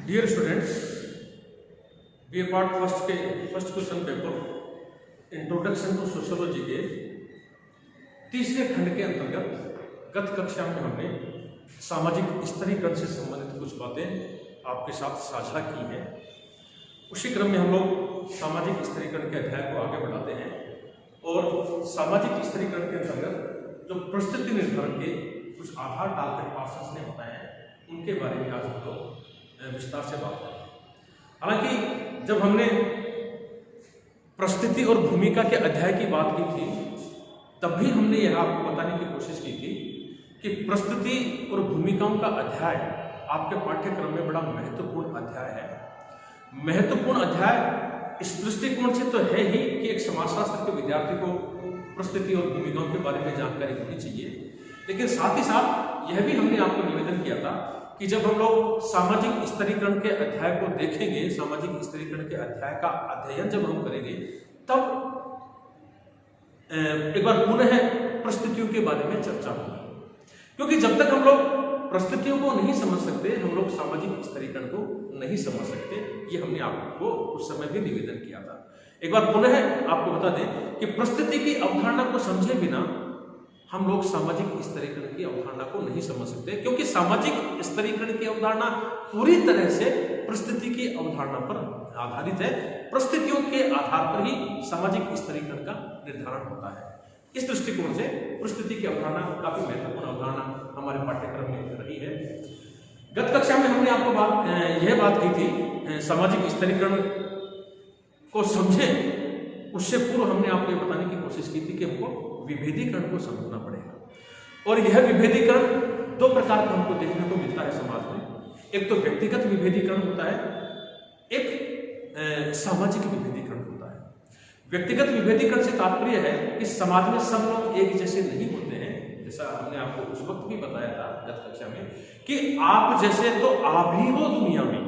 Dear students, B A part first question paper introduction to sociology के तीसरे खंड के अंतर्गत गत कक्षा में हमने सामाजिक स्तरीकरण से संबंधित कुछ बातें आपके साथ साझा की हैं। उसी क्रम में हम लोग सामाजिक स्तरीकरण के अध्याय को आगे बढ़ाते हैं और सामाजिक स्तरीकरण के अंतर्गत जो परिस्थिति निर्धारण के कुछ आधार डालकर पार्सन्स ने बताए हैं उनके बारे में आज हम लोग विस्तार से बात करें। हालांकि जब हमने परिस्थिति और भूमिका के अध्याय की बात की थी तब भी हमने यह आपको बताने की कोशिश की थी कि परिस्थिति और भूमिकाओं का अध्याय आपके पाठ्यक्रम में बड़ा महत्वपूर्ण अध्याय है। महत्वपूर्ण अध्याय इस दृष्टिकोण से तो है ही कि एक समाजशास्त्र के विद्यार्थी को परिस्थिति और भूमिकाओं के बारे में जानकारी होनी चाहिए, लेकिन साथ ही साथ यह भी हमने आपको निवेदन किया था कि जब हम लोग सामाजिक स्तरीकरण के अध्याय को देखेंगे, सामाजिक स्तरीकरण के अध्याय का अध्ययन जब हम करेंगे तब एक बार पुनः परिस्थितियों के बारे में चर्चा होगी, क्योंकि जब तक हम लोग परिस्थितियों को नहीं समझ सकते हम लोग सामाजिक स्तरीकरण को नहीं समझ सकते। ये हमने आपको उस समय भी निवेदन किया था। एक बार पुनः आपको बता दें कि परिस्थिति की अवधारणा को समझे बिना हम लोग सामाजिक स्तरीकरण की अवधारणा को नहीं समझ सकते, क्योंकि सामाजिक स्तरीकरण की अवधारणा पूरी तरह से परिस्थिति की अवधारणा पर आधारित है। परिस्थितियों के आधार पर ही सामाजिक स्तरीकरण का निर्धारण होता है। इस दृष्टिकोण से परिस्थिति की अवधारणा काफी महत्वपूर्ण अवधारणा हमारे पाठ्यक्रम में रही है। गत कक्षा में हमने आपको यह बात की थी सामाजिक स्तरीकरण को समझें उससे पूर्व हमने आपको ये बताने की कोशिश की थी कि हमको विभेदीकरण को समझना पड़ेगा। और यह विभेदीकरण दो प्रकार का हमको देखने को मिलता है समाज में। एक तो व्यक्तिगत विभेदीकरण होता है, एक सामाजिक विभेदीकरण होता है। व्यक्तिगत विभेदीकरण से तात्पर्य है कि समाज में सब लोग एक जैसे नहीं होते हैं, जैसा हमने आपको उस वक्त भी बताया था गत कक्षा में कि आप जैसे तो आप ही हो दुनिया में,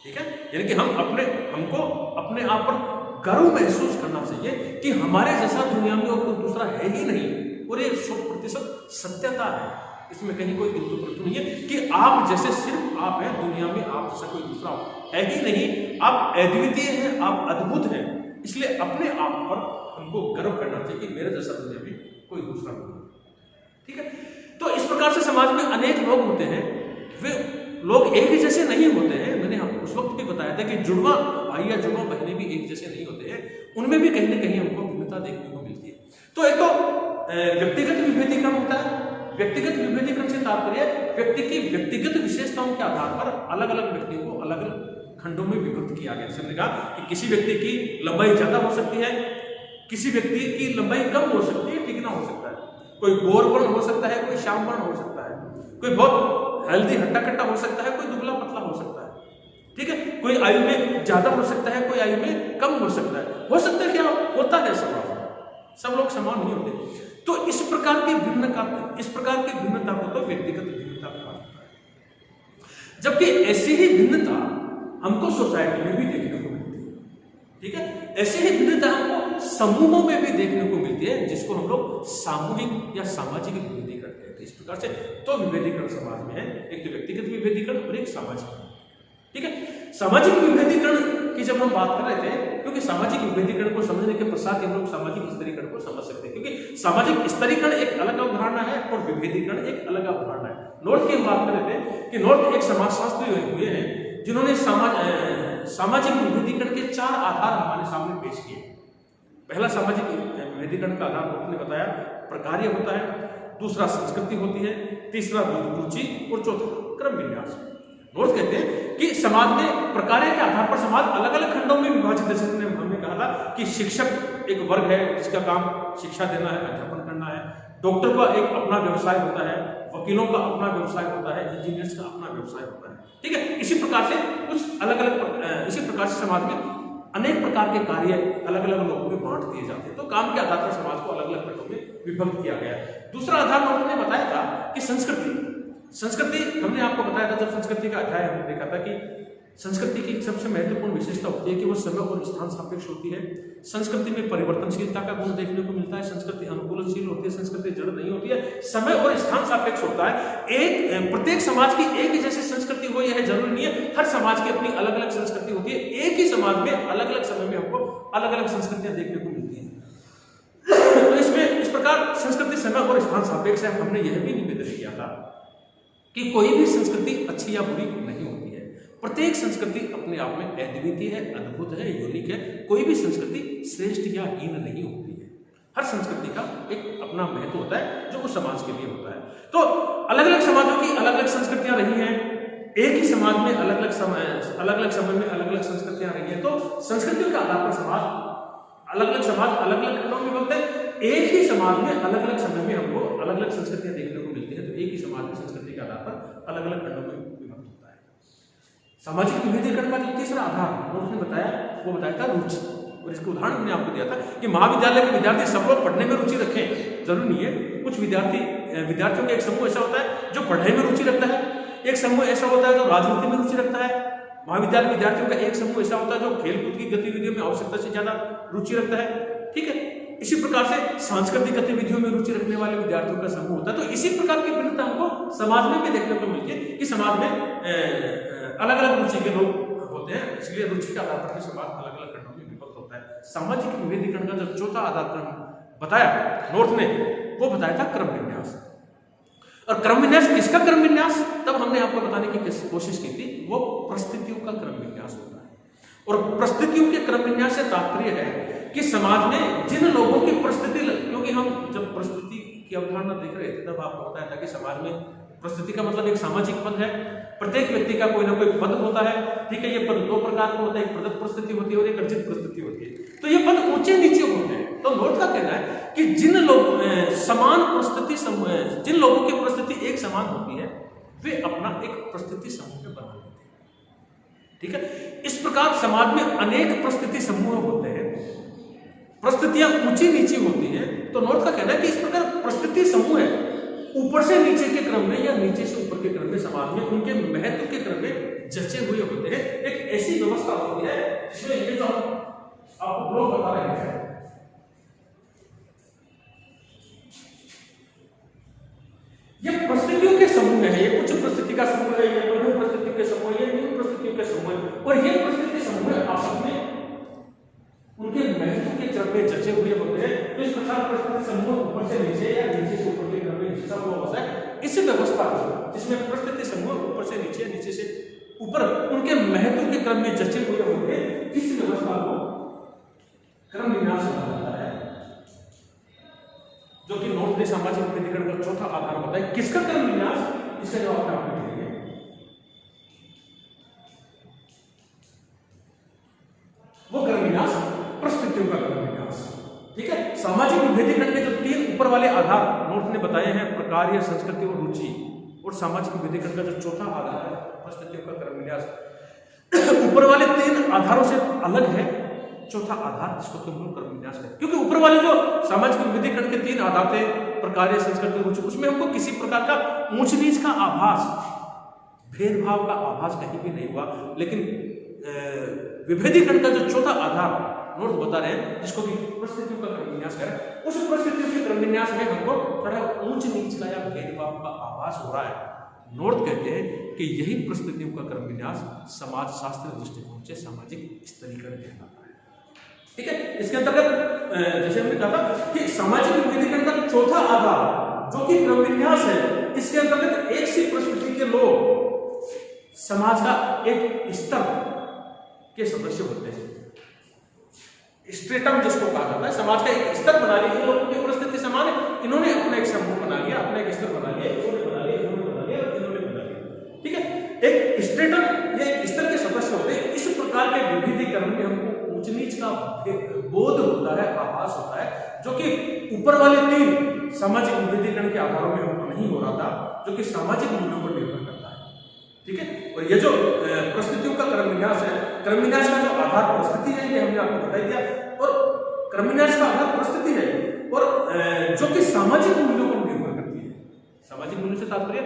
ठीक है। यानी कि हमको अपने आप पर गर्व महसूस करना चाहिए कि हमारे जैसा दुनिया में और कोई दूसरा है ही नहीं, और ये 100% सत्यता है। इसमें कहीं कोई बिंदु प्रश्न नहीं है कि आप जैसे सिर्फ आप हैं दुनिया में, आप जैसा कोई दूसरा है ही नहीं। आप अद्वितीय हैं, आप अद्भुत हैं, इसलिए अपने आप पर हमको गर्व करना चाहिए कि मेरे जैसा दुनिया में कोई दूसरा नहीं, ठीक है। तो इस प्रकार से समाज में अनेक लोग होते हैं, वे लोग एक ही जैसे नहीं होते हैं। मैंने उस वक्त भी बताया था कि जुड़वा भाई या जुड़वा बहनें भी एक जैसे नहीं होते हैं, उनमें भी कहीं ना कहीं हमको भिन्नता देखने को मिलती है। तो एक तो व्यक्तिगत विभेदीकरण होता है। व्यक्तिगत विभेदीकरण से तात्पर्य व्यक्ति की व्यक्तिगत विशेषताओं के आधार पर अलग अलग व्यक्तियों को अलग अलग खंडों में विभक्त किया गया। हमने कहा कि किसी व्यक्ति की लंबाई ज्यादा हो सकती है, किसी व्यक्ति की लंबाई कम हो सकती है, ठीक ना हो सकता है। कोई गोर वर्ण हो सकता है, कोई श्याम वर्ण हो सकता है, कोई बहुत हेल्दी हट्टा कट्टा हो सकता है, कोई दुबला पतला हो सकता है, ठीक है। कोई आयु में ज्यादा हो सकता है, कोई आयु में कम हो सकता है। हो सकता है क्या होता है समाज में, सब लोग समान नहीं होते। तो इस प्रकार की भिन्नता को तो व्यक्तिगत भिन्नता कहा जाता है। जबकि ऐसी ही भिन्नता हमको सोसाइटी में भी देखने को मिलती है, ठीक है। ऐसी ही भिन्नता हमको समूहों में भी देखने को मिलती है, जिसको हम लोग सामूहिक या सामाजिक विभेदीकरण कहते हैं। इस प्रकार से तो विभेदीकरण समाज में है, एक तो व्यक्तिगत विभेदीकरण और एक सामाजिक, ठीक है। सामाजिक विभेदीकरण की जब हम बात कर रहे थे, क्योंकि सामाजिक विभेदीकरण को समझने के पश्चात हम लोग सामाजिक स्तरीकरण को समझ सकते हैं, क्योंकि सामाजिक स्तरीकरण एक अलग अवधारणा है और विभेदीकरण एक अलग अवधारणा है। नॉर्थ की हम बात कर रहे थे कि नॉर्थ एक समाजशास्त्री हुए हैं जिन्होंने सामाजिक विभेदीकरण के 4 आधार हमारे सामने पेश किए। पहला सामाजिक विभेदीकरण का आधार उन्होंने बताया प्रकार्य होता है, दूसरा संस्कृति होती है, तीसरा रुचि और चौथा क्रम विन्यास। नॉर्थ कहते हैं कि समाज में प्रकार्य के आधार पर समाज अलग अलग खंडों में विभाजित है। जैसे हमने कहा था कि शिक्षक एक वर्ग है जिसका काम शिक्षा देना है, अध्यापन करना है। डॉक्टर का एक अपना व्यवसाय होता है, वकीलों का अपना व्यवसाय होता है, इंजीनियर्स का अपना व्यवसाय होता है, ठीक है। इसी प्रकार से कुछ अलग अलग इसी प्रकार से समाज में अनेक प्रकार के कार्य अलग अलग लोगों में बांट दिए जाते हैं। तो काम के आधार पर समाज को अलग अलग खंडों में विभक्त किया गया है। दूसरा आधार उन्होंने बताया था कि संस्कृति हमने आपको बताया था जब संस्कृति का अध्याय हमने देखा था कि संस्कृति की सबसे महत्वपूर्ण विशेषता होती है कि वो समय और स्थान सापेक्ष होती है। संस्कृति में परिवर्तनशीलता का गुण देखने को मिलता है। संस्कृति अनुकूलनशील होती है, संस्कृति जड़ नहीं होती है। समय और स्थान सापेक्ष होता है। प्रत्येक समाज की एक ही जैसी संस्कृति हो यह जरूरी नहीं है। हर समाज की अपनी अलग अलग संस्कृति होती है। एक ही समाज में अलग अलग समय में हमको अलग अलग संस्कृतियां देखने को मिलती हैं। तो इसमें इस प्रकार संस्कृति समय और स्थान सापेक्ष है। हमने यह भी निवेदन किया था कि कोई भी संस्कृति अच्छी या बुरी नहीं होती है। प्रत्येक संस्कृति अपने आप में अद्वितीय है, अद्भुत है, यूनिक है। कोई भी संस्कृति श्रेष्ठ या हीन नहीं होती है। हर संस्कृति का एक अपना महत्व होता है जो उस समाज के लिए होता है। तो अलग अलग समाजों की अलग अलग संस्कृतियां रही हैं। एक ही समाज में अलग अलग समय में अलग अलग संस्कृतियां रही हैं। तो संस्कृतियों के आधार पर अलग अलग खंडों में बनते हैं। एक ही समाज में अलग अलग समय में हमको अलग अलग संस्कृतियां देखने को मिलती है। तो एक ही समाज में संस्कृति के आधार पर अलग अलग खंडों में विभक्त होता है। सामाजिक विभेदीकरण का जो तीसरा आधार उन्होंने बताया था रुचि। और इसका उदाहरण हमने आपको दिया था कि महाविद्यालय के विद्यार्थी सब लोग पढ़ने में रुचि रखें जरूरी नहीं है। कुछ विद्यार्थियों का एक समूह ऐसा होता है जो पढ़ाई में रुचि रखता है, एक समूह ऐसा होता है जो राजनीति में रुचि रखता है। महाविद्यालय विद्यार्थियों का एक समूह ऐसा होता है जो खेलकूद की गतिविधियों में आवश्यकता से ज्यादा रुचि रखता है। ठीक है, इसी प्रकार से सांस्कृतिक गतिविधियों में रुचि रखने वाले विद्यार्थियों का समूह होता है। तो इसी प्रकार की भिन्नता हमको समाज में भी देखने को मिलती है कि समाज में अलग अलग रुचि के लोग होते हैं। इसलिए रुचि के आधार पर समाज अलग अलग खंडों में विभक्त होता है। सामाजिक विभेदीकरण का जो चौथा आधार क्रम बताया नॉर्थ ने, वो बताया था क्रम विन्यास। और क्रम विन्यास किसका क्रम विन्यास, तब हमने आपको बताने की कोशिश की थी, वो परिस्थितियों का क्रम विन्यास होता है। और परिस्थितियों के क्रम विन्यास से तात्पर्य है कि समाज में जिन लोगों की परिस्थिति, क्योंकि हम जब परिस्थिति की अवधारणा देख रहे थे तब आपको बताया था कि समाज में परिस्थिति का मतलब एक सामाजिक पद है। प्रत्येक व्यक्ति का कोई ना कोई पद होता है। ठीक है, ये पद दो प्रकार का होता है, एक प्रदत्त परिस्थिति होती है और एक अर्जित परिस्थिति होती है। तो ये पद ऊंचे नीचे होते हैं। तो नॉर्थ का कहना है कि जिन लोग समान परिस्थिति समूह, जिन लोगों की परिस्थिति एक समान होती है, वे अपना एक परिस्थिति समूह में बना लेते हैं। ठीक है, इस प्रकार समाज में अनेक परिस्थिति समूह होते हैं, परिस्थितियां ऊंची नीची होती हैं। तो नॉर्थ का कहना है कि इस प्रकार परिस्थिति समूह है, ऊपर से नीचे के क्रम में या नीचे से ऊपर के क्रम में समाज में उनके महत्व के क्रम में जचे हुए होते हैं। एक ऐसी व्यवस्था होती है जिसमें ये जो आपको लोग बता रहे हैं, ये परिस्थितियों के समूह है। ये उच्च परिस्थिति का समूह है, ये मध्यम परिस्थिति के समूह है, ये निम्न परिस्थितियों के समूह है। और ये परिस्थिति समूह आपस में उनके महत्व के क्रम में जचे हुए होते हैं। तो इस प्रकार परिस्थिति समूह ऊपर से नीचे या नीचे से ऊपर के क्रम में जचा हुआ होता है। इस व्यवस्था को, जिसमें परिस्थिति समूह ऊपर से नीचे, नीचे से ऊपर उनके महत्व के क्रम में जचे हुए होते हैं, इस व्यवस्था को क्रम विन्यास कहा जाता है, जो कि नॉर्थ ने सामाजिक विभेदीकरण का चौथा आधार होता है। किसका क्रम विन्यास, इसका जवाब आपको देंगे। वो क्रम विन्यास परिस्थितियों का क्रम विन्यास। ठीक है, सामाजिक विभेदीकरण के जो तीन ऊपर वाले आधार नॉर्थ ने बताए हैं, प्रकार, संस्कृति और रुचि, और सामाजिक विभेदीकरण का जो चौथा आधार है परिस्थितियों का क्रम विन्यास, ऊपर वाले तीन आधारों से अलग है चौथा आधार, जिसको कि हम लोग क्रम विन्यास है। क्योंकि ऊपर वाले जो सामाजिक विभेदीकरण के तीन आधार थे, प्रकार, संस्कृति और रुचि, उसमें हमको किसी प्रकार का ऊंच नीच का आभास, भेदभाव का आभास कहीं भी नहीं हुआ। लेकिन विभेदीकरण का जो चौथा आधार नॉर्थ बता रहे हैं, जिसको कि परिस्थितियों का क्रम विन्यास करें, उस परिस्थितियों के क्रम विन्यास में हमको थोड़ा ऊंच नीच का या भेदभाव का आभास हो रहा है। नॉर्थ कहते हैं कि यही परिस्थितियों का क्रम विन्यास समाज शास्त्र दृष्टिकोण से सामाजिक स्तरीकरण कहलाता है। ठीक है, इसके अंतर्गत जैसे हमने कहा था कि सामाजिक विभेदीकरण का चौथा आधार जो कि क्रम विन्यास है, इसके अंतर्गत एक सी परिस्थिति के लोग समाज का एक स्तर के सदस्य होते हैं। स्ट्रेटम जिसको कहा जाता है, समाज का एक स्तर बना लिया। इन लोगों की परिस्थिति समान है, इन्होंने अपना एक समूह बना लिया, अपना एक स्तर बना लिया, इन्होंने बना लिया, इन्होंने बना लिया, इन्होंने बना लिया। ठीक है, एक स्ट्रेटम, ये एक स्तर के सदस्य होते हैं। इस प्रकार के विभेदीकरण में हमको ऊंच नीच का बोध होता है, आभास होता है, जो कि ऊपर वाले तीन सामाजिक विभेदीकरण के आधारों में हमको नहीं हो रहा था, जो कि सामाजिक मूल्यों पर निर्भर करता है। ठीक है, और ये जो परिस्थितियों का क्रम विन्यास है, क्रम विन्यास का जो आधार परिस्थिति है, ये हमने आपको बता दिया। और क्रम विन्यास का आधार परिस्थिति है, और जो कि सामाजिक मूल्यों पर निर्भर करती है। सामाजिक मूल्य से तात्पर्य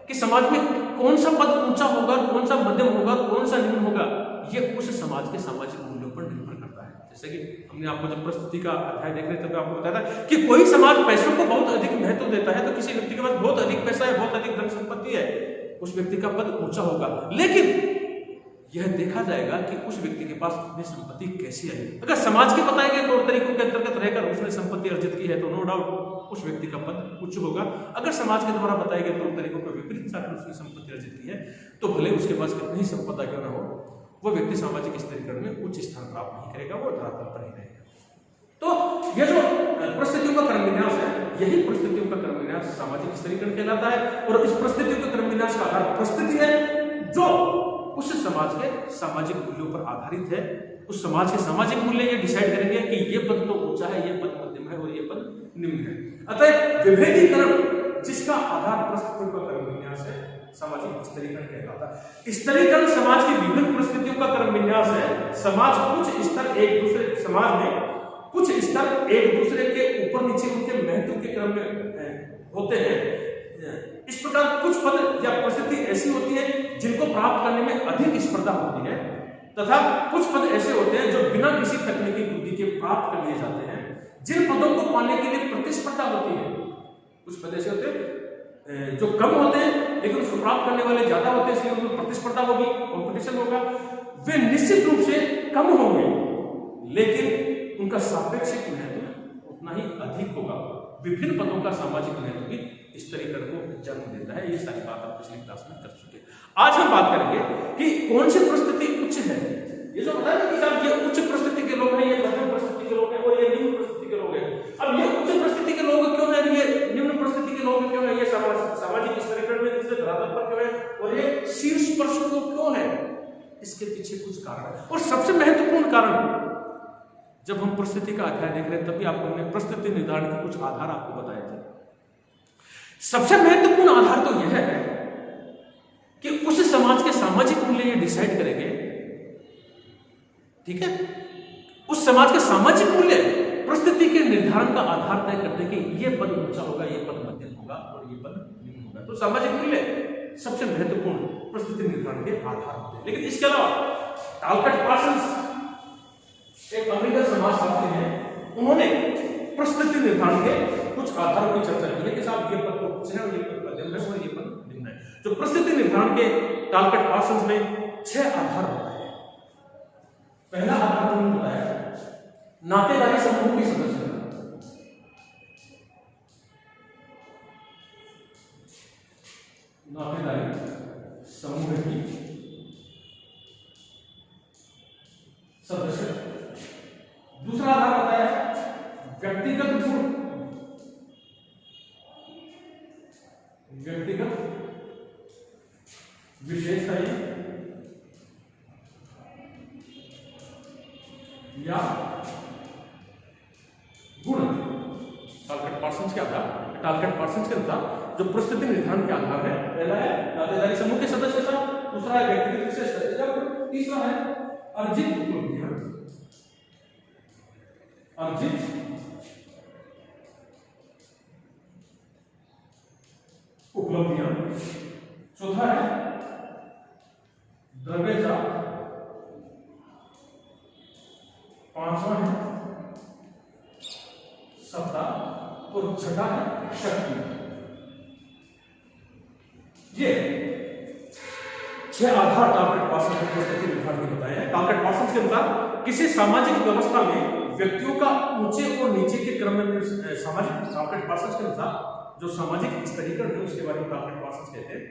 कि समाज में कौन सा पद ऊंचा होगा, कौन सा मध्यम होगा, कौन सा निम्न होगा, ये उस समाज के सामाजिक मूल्यों पर निर्भर करता है। जैसे कि हमने आपको जब परिस्थिति का अध्याय देख रहे थे तो आपको बताया था कि कोई समाज पैसों को बहुत अधिक महत्व देता है, तो किसी व्यक्ति के पास बहुत अधिक पैसा है, बहुत अधिक धन संपत्ति है, उस व्यक्ति का पद ऊंचा होगा। लेकिन यह देखा जाएगा कि उस व्यक्ति के पास अपनी संपत्ति कैसी आई। अगर समाज के बताए गए तौर तरीकों के अंतर्गत रहकर उसने संपत्ति अर्जित की है तो नो डाउट उस व्यक्ति का पद उच्च होगा। अगर समाज के द्वारा बताए गए तौर तरीकों के विपरीत जाकर उसने संपत्ति अर्जित की है तो भले उसके पास कितनी ही संपदा क्यों न हो, वो व्यक्ति सामाजिक स्तरीकरण में उच्च स्थान प्राप्त नहीं करेगा, वो धरातल पर ही रहेगा। तो यह जो परिस्थितियों का क्रम विन्यास है, यही परिस्थितियों का क्रम विन्यास सामाजिक स्तरीकरण कहलाता है। और इस परिस्थितियों के क्रम विन्यास का आधार परिस्थिति है जो उस समाज के सामाजिक मूल्यों पर आधारित है। उस समाज के सामाजिक मूल्य ये डिसाइड करेंगे कि ये पद तो ऊंचा है, ये पद मध्यम है और ये पद निम्न है। अतः विभेदीकरण जिसका आधार परिस्थितियों का क्रम विन्यास है, सामाजिक स्तरीकरण कहलाता है। स्तरीकरण समाज की विभिन्न परिस्थितियों का क्रम विन्यास है। समाज कुछ स्तर एक दूसरे समाज में कुछ स्तर एक दूसरे के ऊपर नीचे उनके महत्व के क्रम में होते हैं। इस प्रकार कुछ पद या परिस्थिति ऐसी होती है जिनको प्राप्त करने में अधिक स्पर्धा होती है तथा कुछ पद ऐसे होते हैं जो बिना किसी तकनीकी बुद्धि के प्राप्त कर लिए जाते हैं। जिन पदों को पाने के लिए प्रतिस्पर्धा होती है, कुछ पद ऐसे होते हैं जो कम होते हैं लेकिन उसको प्राप्त करने वाले ज्यादा होते हैं, इसलिए उनमें प्रतिस्पर्धा होगी, कंपटीशन होगा। वे निश्चित रूप से कम होंगे लेकिन उनका सापेक्षिक महत्व उतना ही अधिक होगा। विभिन्न पदों का सामाजिक महत्व भी स्तरीकरण को जन्म देता है। ये सारी बात आप पिछली क्लास में कर चुके। आज हम बात करेंगे कि कौन सी परिस्थिति उच्च है। ये जो बताया ना कि साहब ये उच्च परिस्थिति के लोग हैं, ये मध्यम परिस्थिति के लोग हैं और ये निम्न परिस्थिति के लोग हैं। अब ये उच्च परिस्थिति के लोग क्यों है, ये निम्न परिस्थिति के लोग क्यों है, ये सामाजिक स्तरीकरण में दूसरे धरातल पर क्यों है और ये शीर्ष स्पर्श को क्यों है, इसके पीछे कुछ कारण है। और सबसे महत्वपूर्ण कारण, जब हम परिस्थिति का अध्याय देख रहे हैं तभी आपको हमने परिस्थिति निर्धारण के कुछ आधार आपको बताए थे। सबसे महत्वपूर्ण आधार तो यह है कि उस समाज के सामाजिक मूल्य ये डिसाइड करेंगे, ठीक है, उस समाज के सामाजिक मूल्य परिस्थिति के निर्धारण का आधार तय करते हैं कि ये पद ऊंचा होगा, ये पद मध्यम होगा और ये पद निम्न होगा। तो सामाजिक मूल्य सबसे महत्वपूर्ण परिस्थिति निर्धारण के आधार होते हैं। लेकिन इसके अलावा टालकट पार्सन्स एक अमेरिकन समाजशास्त्री हैं, उन्होंने परिस्थिति निर्धारण के कुछ आधारों की चर्चा की है कि साहब ये पद तो उच्च है और ये पद मध्यम है और ये पद निम्न है। जो परिस्थिति निर्धारण के टालकट पार्सन्स ने 6 आधार बताए। पहला आधार उन्होंने बताया नातेदारी समूह की सदस्यता। नातेदारी समूह की सदस्यता। दूसरा आधार बताया व्यक्तिगत गुण, व्यक्तिगत विशेषताएं या गुण। टालकट पार्सन्स के आधार, टालकट पार्सन्स के अनुसार जो परिस्थिति निर्धारण के आधार है, पहला है नातेदारी समूह की सदस्यता, दूसरा है व्यक्तिगत विशेषता, तीसरा है अर्जित उपलब्धियां, अर्जित उपलब्धियां, चौथा है द्रव्यजात, पांचवा है सत्ता और छठा है शक्ति। ये 6 आधार टालकट पार्सन्स की परिस्थिति निर्धारण के बताए हैं। टालकट पार्सन्स के अनुसार किसी सामाजिक व्यवस्था में व्यक्तियों का ऊंचे और नीचे के क्रम में सामाजिक, टालकट पार्सन्स के अनुसार जो सामाजिक स्तरीकरण है उसके बारे में टालकट पार्सन्स कहते हैं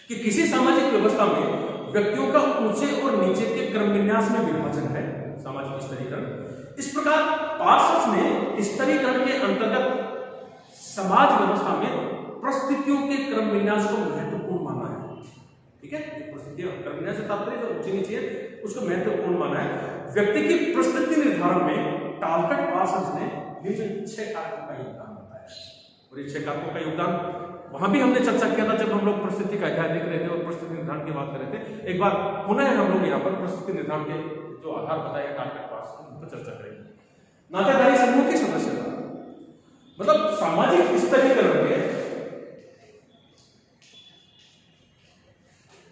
कि किसी सामाजिक व्यवस्था में व्यक्तियों का ऊंचे और नीचे के क्रम विन्यास में विभाजन है, सामाजिक स्तरीकरण। इस प्रकार पार्सन्स ने स्तरीकरण के अंतर्गत समाज व्यवस्था में परिस्थितियों के क्रम विन्यास को महत्वपूर्ण माना है। ठीक है, परिस्थितियां क्रम विन्यास से तात्पर्य जो ऊंचे नीचे है उसको महत्वपूर्ण माना है। व्यक्ति की परिस्थिति निर्धारण में टालकट पार्सन्स ने निम्न 6 कारकों का योगदान बताया और ये 6 कारकों का योगदान वहां भी हमने चर्चा किया था जब हम लोग परिस्थिति का अध्याय देख रहे थे और परिस्थिति निर्धारण की बात कर रहे थे। एक बार पुनः हम लोग यहाँ पर परिस्थिति निर्धारण के जो आधार बताए टालकट पार्सन्स उन पर चर्चा करेंगे। नातेदारी समूह की सदस्यता मतलब सामाजिक स्तरीकरण में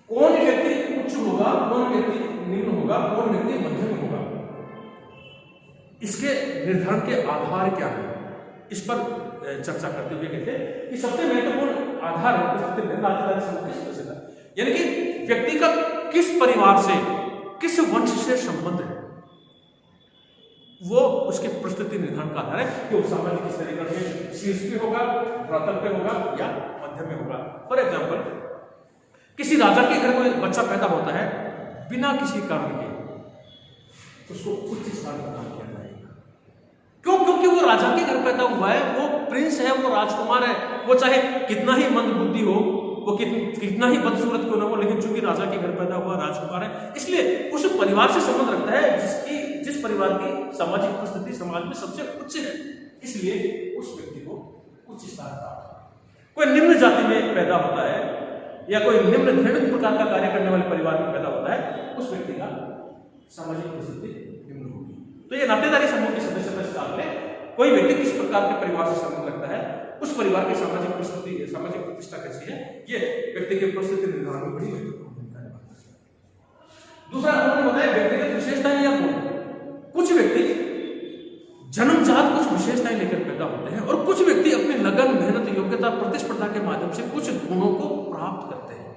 कौन व्यक्ति उच्च होगा, कौन व्यक्ति निम्न होगा, कौन व्यक्ति मध्यम होगा, इसके निर्धारण के आधार क्या है, इस पर चर्चा करते हुए कहते हैं कि सबसे महत्वपूर्ण आधार है परिस्थिति में नातेदारी समूह की सदस्यता। यानी कि व्यक्ति किस परिवार से, किस वंश से संबंध है, वो उसकी परिस्थिति निर्धारण का आधार है कि वो सामाजिक स्तरीकरण में शीर्ष पे होगा, धरातल पे होगा या मध्य में होगा। फॉर एग्जाम्पल, किसी राजा के घर में बच्चा पैदा होता है बिना किसी कारण के, उसको उच्च स्थान प्रदान किया जाएगा। क्यों? क्योंकि वो राजा के घर पैदा हुआ है, वो प्रिंस है, वो राजकुमार है, वो चाहे कितना ही मंदबुद्धि हो, वो कितना ही बदसूरत क्यों ना हो, लेकिन चूंकि राजा के घर पैदा हुआ राजकुमार है, इसलिए उस परिवार से संबंध रखता है जिस परिवार की सामाजिक परिस्थिति समाज में सबसे उच्च है, इसलिए उस व्यक्ति को उच्च स्थान प्राप्त है। कोई निम्न जाति में पैदा होता है या कोई निम्न घृणित प्रकार का कार्य करने वाले परिवार में पैदा होता है, उस व्यक्ति का सामाजिक परिस्थिति निम्न होगी। तो ये नातेदारी समूह की सदस्यता स्टार में कोई व्यक्ति किस प्रकार के परिवार से संबंध रखता है, उस परिवार की सामाजिक परिस्थिति, सामाजिक प्रतिष्ठा कैसी है, ये व्यक्ति की परिस्थिति निर्धारण में बड़ी महत्वपूर्ण भूमिका निभाता है। दूसरा उन्होंने बताया व्यक्तिगत विशेषताएं या गुण। कुछ व्यक्ति जन्मजात कुछ विशेषताएं लेकर पैदा होते हैं और कुछ व्यक्ति अपनी लगन, मेहनत, योग्यता, प्रतिस्पर्धा के माध्यम से कुछ गुणों को प्राप्त करते हैं।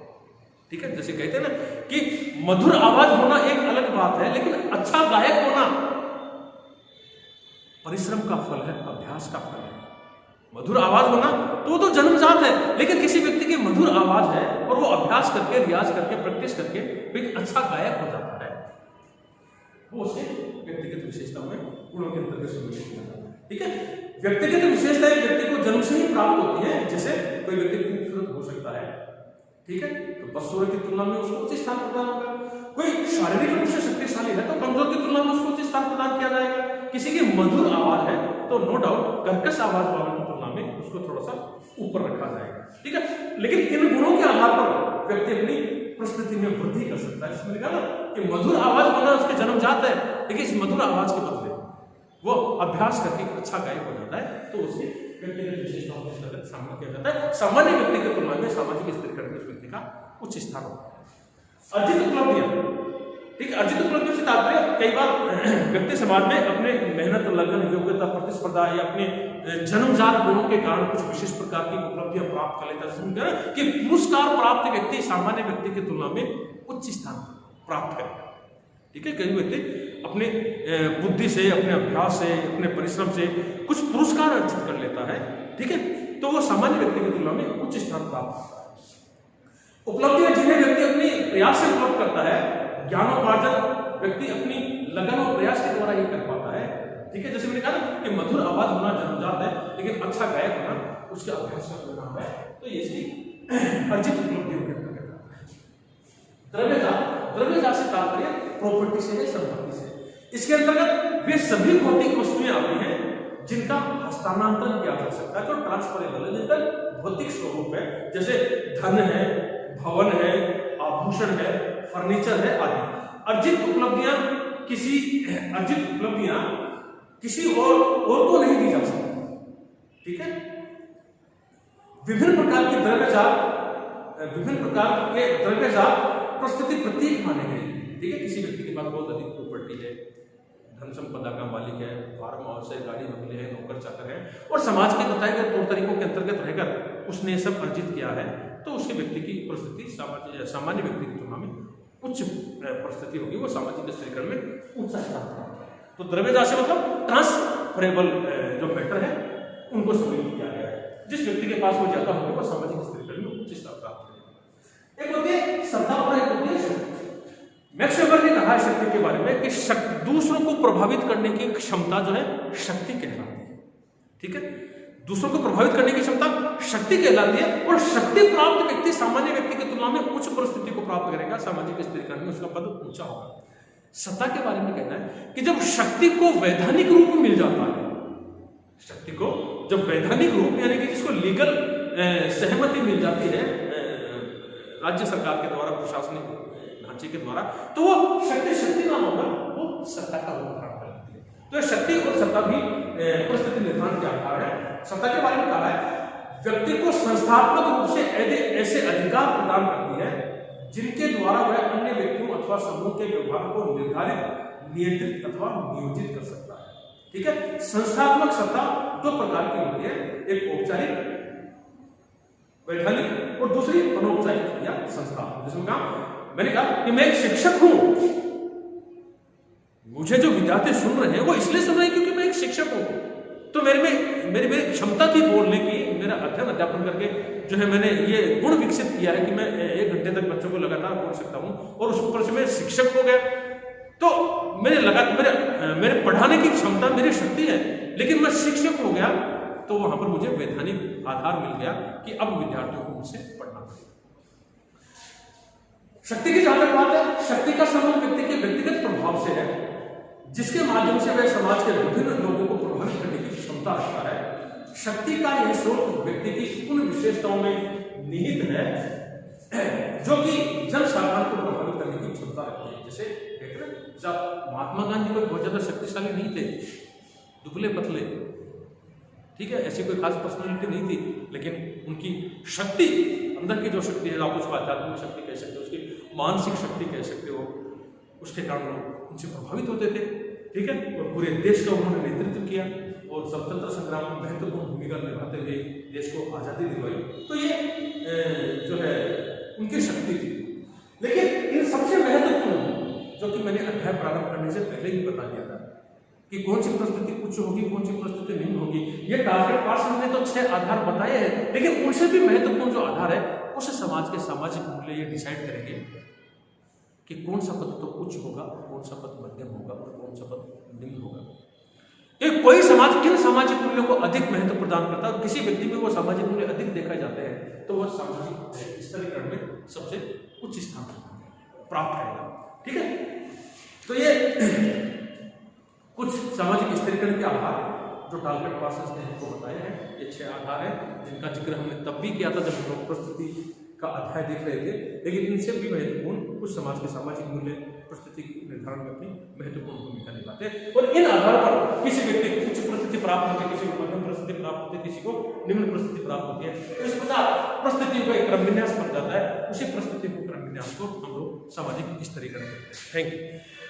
ठीक है, जैसे कहते हैं ना कि मधुर आवाज होना एक अलग बात है, लेकिन अच्छा गायक होना परिश्रम का फल है, अभ्यास का फल है। मधुर आवाज होना तो जन्मजात है, लेकिन किसी व्यक्ति की मधुर आवाज है और वो अभ्यास करके, रियाज करके, प्रैक्टिस करके एक अच्छा गायक हो जाता है, वो उसे व्यक्तिगत विशेषताओं में गुणों के अंतर्गत सम्मिलित किया जाता है। ठीक है, व्यक्तिगत विशेषताएं व्यक्ति को जन्म से ही प्राप्त होती है। जैसे कोई व्यक्ति खूबसूरत हो सकता है, ठीक है, तो बदसूरत की तुलना में उसको उच्च स्थान प्रदान होगा। कोई शारीरिक रूप से शक्तिशाली है तो कमजोर की तुलना में उसको उच्च स्थान प्रदान किया जाएगा। किसी की मधुर आवाज है तो नो डाउट कर्कश आवाज वालों की तुलना में उसको थोड़ा सा ऊपर रखा जाएगा। ठीक है, लेकिन इन गुणों के आधार पर व्यक्ति अपनी परिस्थिति में वृद्धि कर सकता है। जिसमें लिखा ना कि मधुर आवाज होना उसके जन्मजात है, लेकिन इस मधुर आवाज के बदले वो अभ्यास करके अच्छा गायक हो जाता है, तो उसके व्यक्तिगत विशेषताओं के अंतर्गत सामना किया जाता है। सामान्य व्यक्ति की तुलना में सामाजिक स्तरीकरण में उस व्यक्ति का उच्च स्थान होता है। अर्जित उपलब्धियां, ठीक है, अर्जित उपलब्धियों से तात्पर्य कई बार व्यक्ति समाज में अपने मेहनत, लगन, योग्यता, प्रतिस्पर्धा या अपने जन्मजात गुणों के कारण कुछ विशेष प्रकार की उपलब्धियां प्राप्त कर लेता है। कि पुरस्कार प्राप्त व्यक्ति सामान्य व्यक्ति की तुलना में उच्च स्थान प्राप्त करेगा। ठीक है, कई व्यक्ति अपने बुद्धि से, अपने अभ्यास से, अपने परिश्रम से कुछ पुरस्कार अर्जित कर लेता है। ठीक है, तो वो सामान्य व्यक्ति की तुलना में उच्च स्थान प्राप्त करता है। उपलब्धियां जिन्हें व्यक्ति अपनी प्रयास से उपलब्ध करता है, ज्ञानोपार्जन व्यक्ति अपनी लगन और प्रयास के द्वारा ये कर पाता है। ठीक है, जैसे मैंने कहा ना कि मधुर आवाज होना जन्मजात है, लेकिन अच्छा गायक होना उसके अभ्यास का परिणाम है। तो ये इसकी अर्जित उपलब्धियों के अंतर्गत आता है। द्रव्यजात से तात्पर्य प्रॉपर्टी से है, संपत्ति से। इसके अंतर्गत वे सभी भौतिक वस्तुएं आती हैं जिनका हस्तांतरण किया जा सकता है, जो ट्रांसफरेबल है, जिनका भौतिक स्वरूप है, जैसे धन है, भवन है, आभूषण है, फर्नीचर है आदि। अर्जित उपलब्धियां किसी और को नहीं दी जा सकती। ठीक है, विभिन्न प्रकार के द्रव्यजात प्रस्तुति प्रतीक माने गए। ठीक है, किसी व्यक्ति के पास बहुत अधिक प्रॉपर्टी है, धन संपदा का मालिक है, फार्म हाउस है, गाड़ी बंगले है, नौकर चाकर है, और समाज के बताए गए तौर तरीकों के अंतर्गत रहकर उसने सब अर्जित किया है, तो उसके व्यक्ति की परिस्थिति सामान्य व्यक्ति की तुलना में उच्च परिस्थिति होगी, वो सामाजिक स्तरीकरण में उच्च स्थान प्राप्त है। तो द्रव्यजात से मतलब ट्रांसफरेबल जो मैटर है उनको सम्मिलित किया गया है। जिस व्यक्ति के पास वो ज्यादा होंगे वो सामाजिक स्तरीकरण में उच्च स्थान प्राप्त करेगा। एक होती है सत्ता और एक होती है शक्ति। मैक्स वेबर ने कहा है शक्ति के बारे में कि दूसरों को प्रभावित करने की क्षमता जो है शक्ति कहलाती है। ठीक है, दूसरों को प्रभावित करने की क्षमता शक्ति कहलाती है, और शक्ति प्राप्त व्यक्ति सामान्य व्यक्ति की तुलना में उच्च परिस्थिति को प्राप्त करेगा, सामाजिक स्तरीकरण में उसका पद ऊंचा होगा। सत्ता के बारे में कहना है कि जब शक्ति को वैधानिक रूप मिल जाता है, शक्ति को जब वैधानिक रूप यानी कि जिसको लीगल सहमति मिल जाती है राज्य सरकार के द्वारा, प्रशासनिक ढांचे के द्वारा, तो वो शक्ति ना होगा, वो सत्ता का रूप धारण कर लेती है। तो शक्ति और सत्ता भी परिस्थिति निर्धारण के आधार है। सत्ता के बारे में कहा है व्यक्ति को संस्थात्मक रूप से ऐसे अधिकार प्रदान करती है जिनके द्वारा वह अन्य व्यक्तियों अथवा समूह के व्यवहार को निर्धारित, नियंत्रित अथवा नियोजित कर सकता है। ठीक है, संस्थात्मक सत्ता दो प्रकार की होती है, एक औपचारिक वैधानिक और दूसरी अनौपचारिक या संस्था। जिसमें कहा मैंने कहा कि मैं एक शिक्षक हूं, मुझे जो विद्यार्थी सुन रहे हैं वो इसलिए सुन रहे हैं क्योंकि मैं एक शिक्षक हूं। तो मेरी क्षमता थी बोलने की, मेरा अध्ययन अध्यापन करके जो है मैंने ये गुण विकसित किया है कि मैं 1 घंटे तक बच्चों को लगातार बोल सकता हूं, और उस ऊपर से मैं शिक्षक हो गया। तो मेरे पढ़ाने की क्षमता मेरी शक्ति है, लेकिन मैं शिक्षक हो गया तो वहां पर मुझे वैधानिक आधार मिल गया कि अब विद्यार्थियों को मुझसे पढ़ना पड़ेगा। शक्ति की जहां तक बात है, शक्ति का संबंध व्यक्ति के व्यक्तिगत प्रभाव से है, जिसके माध्यम से वह समाज के विभिन्न लोगों को प्रभावित करने की क्षमता रखता है। शक्ति का यह स्रोत व्यक्ति की उन विशेषताओं में निहित है जो कि जनसाधारण को प्रभावित करने की क्षमता रखती है। जैसे कहते हैं जब महात्मा गांधी कोई बहुत ज्यादा शक्तिशाली नहीं थे, दुबले पतले, ठीक है, ऐसी कोई खास पर्सनालिटी नहीं थी, लेकिन उनकी शक्ति, अंदर की जो शक्ति है, आप उसको आध्यात्मिक शक्ति कह सकते हो, उसकी मानसिक शक्ति कह सकते हो, उसके कारण लोग उनसे प्रभावित होते थे, ठीक है। और पूरे देश का उन्होंने नेतृत्व किया और स्वतंत्रता संग्राम में महत्वपूर्ण भूमिका निभाते हुए देश को आजादी दिलवाई। तो ये जो है उनकी शक्ति थी। लेकिन इन सबसे महत्वपूर्ण, जो कि मैंने अध्याय प्रारंभ करने से पहले ही बता दिया था कि कौन सी परिस्थिति उच्च होगी, कौन सी परिस्थिति निम्न होगी, ये टारगेट पार्सन ने तो 6 आधार बताए हैं, लेकिन उनसे भी महत्वपूर्ण जो आधार है उस समाज के सामाजिक मूल्य ये डिसाइड करेंगे कि कौन सा पद तो उच्च होगा, कौन सा पद मध्यम होगा और कौन सा पद निम्न होगा। एक कोई समाज किन सामाजिक मूल्यों को अधिक महत्व प्रदान करता है और किसी व्यक्ति में वो सामाजिक मूल्य अधिक देखा जाते हैं तो वह सामाजिक स्तरीकरण में सबसे उच्च स्थान प्राप्त करेगा, ठीक है। तो ये कुछ सामाजिक स्तरीकरण के आधार जो टारगेट पार्सन्स ने हमको बताए हैं, ये 6 आधार हैं जिनका जिक्र हमने तब भी किया था जब हम लोग परिस्थिति का अध्याय देख रहे थे, लेकिन इनसे भी महत्वपूर्ण कुछ समाज के सामाजिक मूल्य परिस्थिति निर्धारण में अपनी महत्वपूर्ण भूमिका निभाते हैं। और इन आधार पर किसी व्यक्ति को उच्च परिस्थिति प्राप्त होती है, किसी को मध्यम परिस्थिति प्राप्त होती है, किसी को निम्न परिस्थिति प्राप्त होती है। तो इस प्रकार परिस्थितियों का एक क्रम विन्यास बन जाता है, उसी परिस्थिति को क्रम विन्यास को हम लोग सामाजिक स्तरीकरण करते हैं। Thank you.